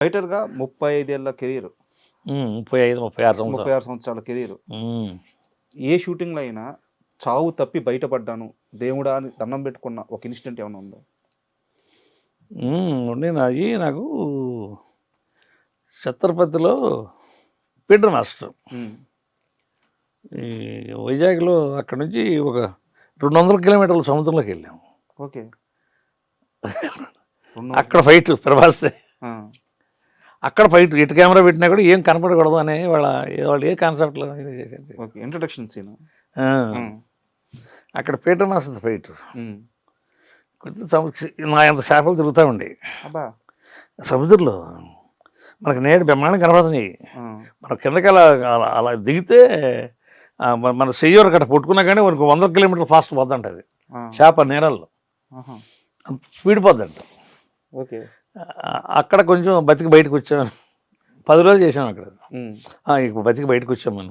ఫైటర్గా 35 ఏళ్ల కెరీర్, 35-36 సంవత్సరాలు. 36 సంవత్సరాల కెరీర్. ఏ షూటింగ్లో అయినా చావు తప్పి బయటపడ్డాను దేవుడా అని దండం పెట్టుకున్న ఒక ఇన్సిడెంట్ ఏమైనా ఉందా? నేను అది నాకు ఛత్రపతిలో పీటర్ మాస్టర్ ఈ వైజాగ్లో అక్కడ నుంచి ఒక 200 కిలోమీటర్ల సముద్రంలోకి వెళ్ళాము. ఓకే. అక్కడ ఫైట్ ప్రభాస్తే, అక్కడ ఫైట్ ఎటు కెమెరా పెట్టినా కూడా ఏం కనపడకూడదు అనే వాళ్ళు ఏ కాన్సెప్ట్లో చేసేది. Okay, introduction scene. అక్కడ పీటర్ మాస్టర్ ఫైట్ నా ఎంత చేపలు తిరుగుతూ ఉండేవి సముద్రంలో. మనకు నేడు బ్రహ్మాండం కనపడుతున్నాయి. మన కిందకి అలా దిగితే మన చెయ్యరు కట్ట పట్టుకున్నా కానీ మనకు 100 కిలోమీటర్లు ఫాస్ట్ పోద్దంట అది చేప నీళ్ళల్లో, అంత స్పీడ్ పోద్దంట. ఓకే. అక్కడ కొంచెం బతికి బయటకు వచ్చాను. 10 రోజులు చేసాం అక్కడ. ఇప్పుడు బతికి బయటకు వచ్చాం మనం.